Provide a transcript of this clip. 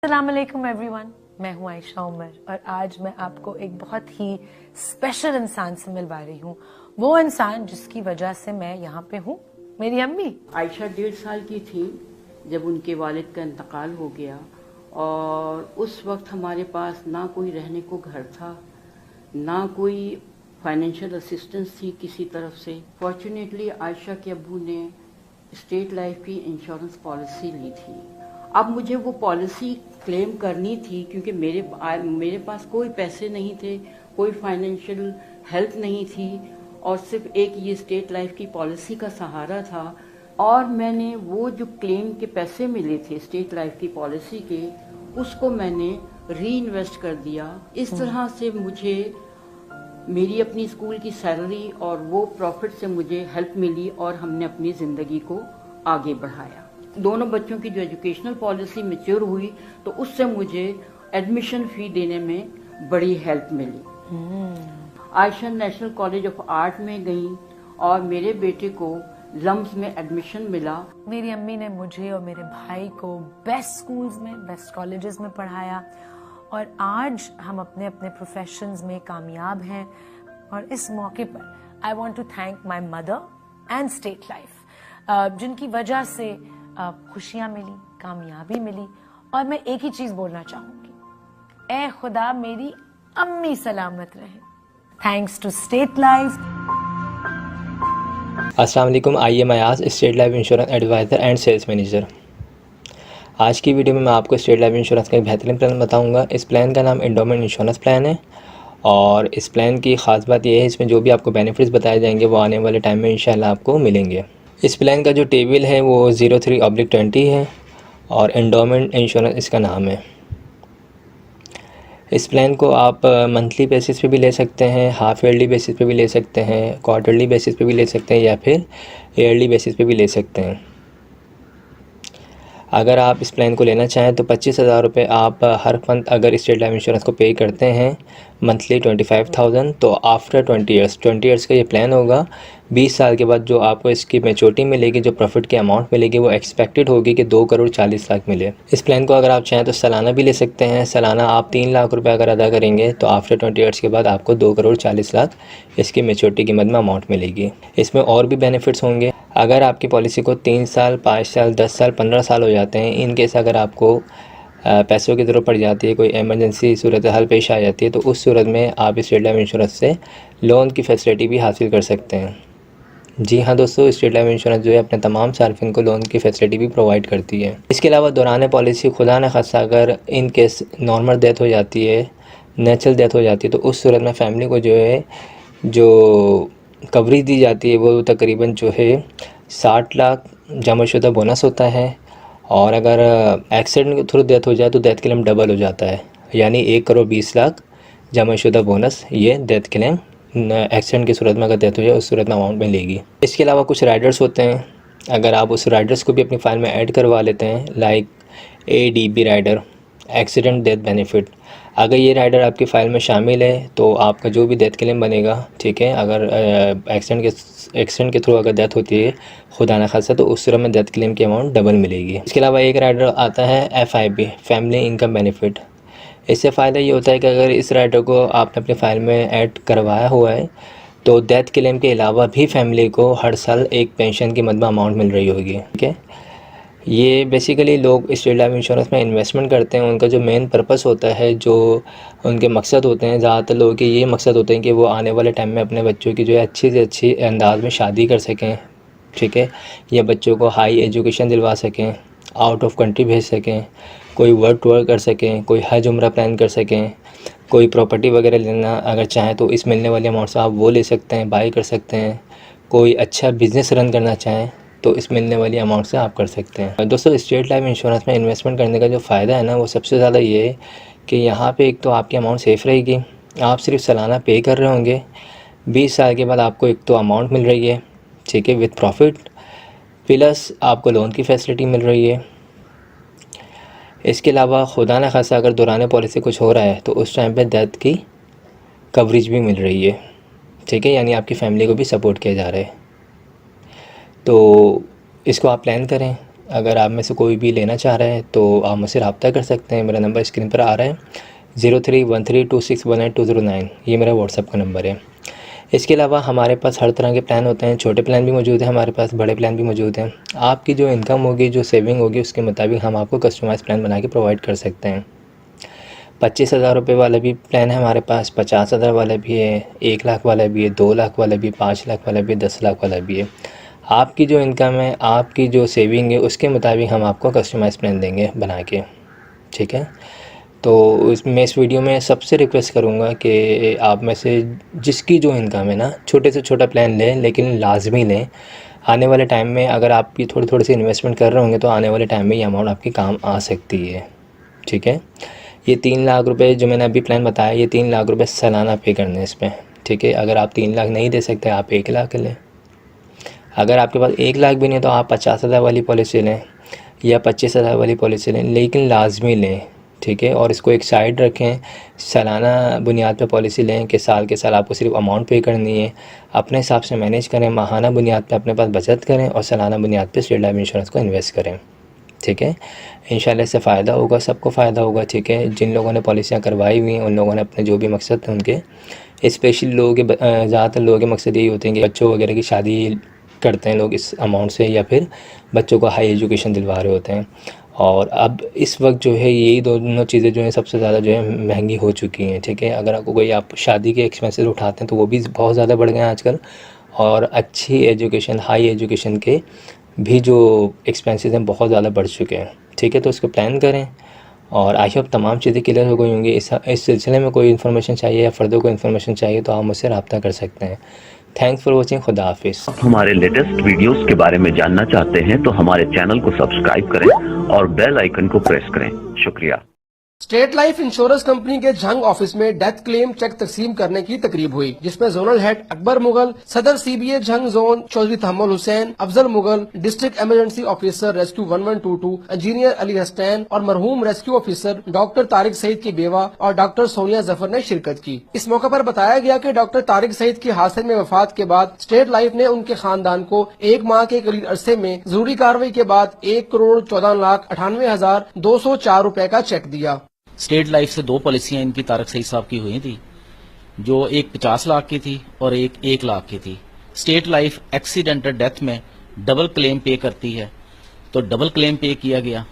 अस्सलाम वालेकुम एवरीवन, मैं हूं आयशा उमर और आज मैं आपको एक बहुत ही स्पेशल इंसान से मिलवा रही हूं। वो इंसान जिसकी वजह से मैं यहाँ पे हूँ, मेरी अम्मी। आयशा 1.5 साल की थी जब उनके वालिद का इंतकाल हो गया और उस वक्त हमारे पास ना कोई रहने को घर था, ना कोई फाइनेंशियल असिस्टेंस थी किसी तरफ से। फॉर्चुनेटली आयशा के अब्बू ने स्टेट लाइफ की इंश्योरेंस पॉलिसी ली थी। अब मुझे वो पॉलिसी क्लेम करनी थी क्योंकि मेरे पास कोई पैसे नहीं थे, कोई फाइनेंशियल हेल्प नहीं थी और सिर्फ एक ये स्टेट लाइफ की पॉलिसी का सहारा था। और मैंने वो जो क्लेम के पैसे मिले थे स्टेट लाइफ की पॉलिसी के, उसको मैंने री इन्वेस्ट कर दिया। इस तरह से मुझे मेरी अपनी स्कूल की सैलरी और वो प्रॉफिट से मुझे हेल्प मिली और हमने अपनी ज़िंदगी को आगे बढ़ाया। दोनों बच्चों की जो एजुकेशनल पॉलिसी मैच्योर हुई तो उससे मुझे एडमिशन फ़ी देने में बड़ी हेल्प मिली। Ayesha national college of art में गई और मेरे बेटे को लम्स में एडमिशन मिला। मेरी अम्मी ने मुझे और मेरे भाई को बेस्ट स्कूल्स में, बेस्ट कॉलेजेस में पढ़ाया और आज हम अपने अपने प्रोफेशंस में कामयाब हैं। और इस मौके पर I want to thank my mother and State Life, जिनकी वजह से खुशियां मिली, कामयाबी मिली। और मैं एक ही चीज बोलना चाहूंगी, ए खुदा मेरी अम्मी सलामत रहे। Thanks to State Life. अस्सलाम वालेकुम, I am Ayaz, State Life insurance advisor and sales manager. आज की वीडियो में मैं आपको स्टेट लाइफ इंश्योरेंस का एक बेहतरीन प्लान बताऊंगा। इस प्लान का नाम एंडोमेंट इंश्योरेंस प्लान है और इस प्लान की ख़ास बात यह है, इसमें जो भी आपको बेनिफिट्स बताए जाएंगे वो आने वाले टाइम में इंशाल्लाह आपको मिलेंगे। इस प्लान का जो टेबल है वो 03/20 है और एंडोमेंट इंश्योरेंस इसका नाम है। इस प्लान को आप मंथली बेसिस पे भी ले सकते हैं, हाफ ईयरली बेसिस पे भी ले सकते हैं, क्वार्टरली बेसिस पे भी ले सकते हैं या फिर ईयरली बेसिस पे भी ले सकते हैं। अगर आप इस प्लान को लेना चाहें तो 25,000 रुपये आप हर मंथ अगर स्टेट लाइफ इंश्योरेंस को पे करते हैं मंथली 25,000, तो आफ्टर 20 ईयर्स का ये प्लान होगा। 20 साल के बाद जो आपको इसकी मैच्योरिटी मिलेगी, जो प्रॉफिट की अमाउंट मिलेगी वो एक्सपेक्टेड होगी कि 2,40,00,000 मिले। इस प्लान को अगर आप चाहें तो सालाना भी ले सकते हैं। सालाना आप 3 लाख रुपये अगर अदा करेंगे तो आफ्टर 20 ईयर्स के बाद आपको 2,40,00,000 इसकी मैच्योरिटी की मद में अमाउंट मिलेगी। इसमें और भी बेनिफिट्स होंगे। अगर आपकी पॉलिसी को 3 साल, 5 साल, 10 साल, 15 साल हो जाते हैं, इन केस अगर आपको पैसों की ज़रूरत पड़ जाती है, कोई एमरजेंसी सूरत हाल पेश आ जाती है, तो उस सूरत में आप स्टेट लाइफ इंश्योरेंस से लोन की फैसिलिटी भी हासिल कर सकते हैं। जी हाँ दोस्तों, स्टेट लाइफ इंश्योरेंस जो है अपने तमाम सार्फिन को लोन की फैसिलिटी भी प्रोवाइड करती है। इसके अलावा दौरान पॉलिसी खुदा न खास्ता अगर इन केस नॉर्मल डेथ हो जाती है, नेचुरल डेथ हो जाती है, तो उस सूरत में फैमिली को जो है जो कवरेज दी जाती है वो तकरीबन जो है 60 लाख जमाशुदा बोनस होता है। और अगर एक्सीडेंट के थ्रू डेथ हो जाए तो डेथ क्लेम डबल हो जाता है, यानी 1,20,00,000 जमाशुदा बोनस ये डेथ क्लेम एक्सीडेंट की सूरत में अगर डेथ हो जाए उस सूरत में अमाउंट मिलेगी। इसके अलावा कुछ राइडर्स होते हैं, अगर आप उस राइडर्स को भी अपनी फ़ाइल में ऐड करवा लेते हैं, like ADB rider, accident death benefit, अगर ये राइडर आपकी फ़ाइल में शामिल है तो आपका जो भी डेथ क्लेम बनेगा, ठीक है, अगर एक्सीडेंट के थ्रू अगर डेथ होती है खुदा न खास्ता, तो उस सूरत में डेथ क्लेम की अमाउंट डबल मिलेगी। इसके अलावा एक राइडर आता है FIB, फैमिली इनकम बेनिफिट। इससे फ़ायदा ये होता है कि अगर इस राइडर को आपने अपनी फ़ाइल में ऐड करवाया हुआ है तो डेथ क्लेम के अलावा भी फैमिली को हर साल एक पेंशन की मद में अमाउंट मिल रही होगी, ठीक है। ये बेसिकली लोग स्टेट लाइफ इंश्योरेंस में इन्वेस्टमेंट करते हैं, उनका जो मेन पर्पस होता है, जो उनके मकसद होते हैं, ज़्यादातर लोगों के ये मकसद होते हैं कि वो आने वाले टाइम में अपने बच्चों की जो है अच्छी से अच्छी अंदाज में शादी कर सकें, ठीक है, या बच्चों को हाई एजुकेशन दिलवा सकें, आउट ऑफ कंट्री भेज सकें, कोई वर्क टूर कर सकें, कोई हज उम्रा प्लान कर सकें, कोई प्रॉपर्टी वगैरह लेना अगर चाहें तो इस मिलने वाली अमाउंट से आप वो ले सकते हैं, बाई कर सकते हैं। कोई अच्छा बिज़नेस रन करना चाहें तो इस मिलने वाली अमाउंट से आप कर सकते हैं। दोस्तों, स्टेट लाइफ इंश्योरेंस में इन्वेस्टमेंट करने का जो फ़ायदा है ना, वो सबसे ज़्यादा ये है कि यहाँ पे एक तो आपकी अमाउंट सेफ़ रहेगी, आप सिर्फ सालाना पे कर रहे होंगे। 20 साल के बाद आपको एक तो अमाउंट मिल रही है, ठीक है, विद प्रॉफिट, प्लस आपको लोन की फैसिलिटी मिल रही है। इसके अलावा खुदा न खास्ता अगर दौरान पॉलिसी कुछ हो रहा है तो उस टाइम पे डेथ की कवरेज भी मिल रही है, ठीक है, यानी आपकी फैमिली को भी सपोर्ट किया जा रहा है। तो इसको आप प्लान करें, अगर आप में से कोई भी लेना चाह रहे हैं तो आप मुझसे रब्ता कर सकते हैं। मेरा नंबर स्क्रीन पर आ रहा है 0313261829, ये मेरा व्हाट्सअप का नंबर है। इसके अलावा हमारे पास हर तरह के प्लान होते हैं, छोटे प्लान भी मौजूद हैं हमारे पास, बड़े प्लान भी मौजूद हैं। आपकी जो इनकम होगी, जो सेविंग होगी, उसके मुताबिक हम आपको कस्टमाइज़ प्लान बना के प्रोवाइड कर सकते हैं। 25,000 रुपये वाला भी प्लान है हमारे पास, 50,000 वाला भी है, 1 लाख वाला भी है, 2 लाख वाला भी, 5 लाख वाला भी, 10 लाख वाला भी है। आपकी जो इनकम है, आपकी जो सेविंग है, उसके मुताबिक हम आपको कस्टमाइज़ प्लान देंगे बना के, ठीक है। तो इस वीडियो में सबसे रिक्वेस्ट करूँगा कि आप में से जिसकी जो इनकम है ना, छोटे से छोटा प्लान लें, लेकिन लाजमी लें। आने वाले टाइम में अगर आप ये थोड़ी सी इन्वेस्टमेंट कर रहे होंगे तो आने वाले टाइम में ये अमाउंट आपकी काम आ सकती है, ठीक है। ये 3 लाख रुपए जो मैंने अभी प्लान बताया, ये 3 लाख रुपए सालाना पे करने हैं इस पर, ठीक है। अगर आप 3 लाख नहीं दे सकते, आप 1 लाख लें। अगर आपके पास 1 लाख भी नहीं तो आप 50,000 वाली पॉलिसी लें या 25,000 वाली पॉलिसी लें, लेकिन लाजमी लें, ठीक है। और इसको एक साइड रखें, सालाना बुनियाद पे पॉलिसी लें कि साल के साल आपको सिर्फ अमाउंट पे करनी है। अपने हिसाब से मैनेज करें, माहाना बुनियाद पे अपने पास बचत करें और सालाना बुनियाद पे स्टेट लाइफ इंश्योरेंस को इन्वेस्ट करें, ठीक है। इंशाल्लाह इससे फ़ायदा होगा, सबको फ़ायदा होगा, ठीक है। जिन लोगों ने पॉलिसियाँ करवाई हुई हैं उन लोगों ने अपने जो भी मकसद थे उनके, स्पेशली लोगों के ज़्यादातर लोगों के मकसद यही होते हैं कि बच्चों वगैरह की शादी करते हैं लोग इस अमाउंट से, या फिर बच्चों को हाई एजुकेशन दिलवा रहे होते हैं। और अब इस वक्त जो है यही दोनों चीज़ें जो हैं सबसे ज़्यादा जो है महंगी हो चुकी हैं, ठीक है। अगर आपको कोई आप शादी के एक्सपेंसेस उठाते हैं तो वो भी बहुत ज़्यादा बढ़ गए हैं आजकल, और अच्छी एजुकेशन, हाई एजुकेशन के भी जो एक्सपेंसेस हैं बहुत ज़्यादा बढ़ चुके हैं, ठीक है। तो इसको प्लान करें और आई होप तमाम चीज़ें क्लियर हो गई होंगी। इस सिलसिले में कोई इन्फॉर्मेशन चाहिए या फर्दर कोई इन्फॉर्मेशन चाहिए तो आप मुझसे रब्ता कर सकते हैं। थैंक्स फॉर वॉचिंग, खुदा हाफिज़। हमारे लेटेस्ट वीडियोस के बारे में जानना चाहते हैं तो हमारे चैनल को सब्सक्राइब करें और बेल आइकन को प्रेस करें। शुक्रिया। स्टेट लाइफ इंश्योरेंस कंपनी के झंग ऑफिस में डेथ क्लेम चेक तकसीम करने की तकरीब हुई, जिसमें जोनल हेड अकबर मुगल, सदर CBA Jhang zone Chaudhry Tahammul Hussain, Afzal Mughal, district emergency officer rescue 1122, engineer Ali Hasnain और मरहूम rescue officer doctor Tariq Saeed की बेवा और डॉक्टर सोनिया जफर ने शिरकत की। इस मौके पर बताया गया कि डॉक्टर तारिक सईद की हादसे में वफात के बाद स्टेट लाइफ ने उनके खानदान को 1 माह के करीब अरसे में जरूरी कार्रवाई के बाद 1,14,98,204 रुपए का चेक दिया। स्टेट लाइफ से 2 पॉलिसियां इनकी तारिक सईद साहब की हुई थी, जो एक 50 लाख की थी और एक 1 लाख की थी। स्टेट लाइफ एक्सीडेंटल डेथ में डबल क्लेम पे करती है, तो डबल क्लेम पे किया गया।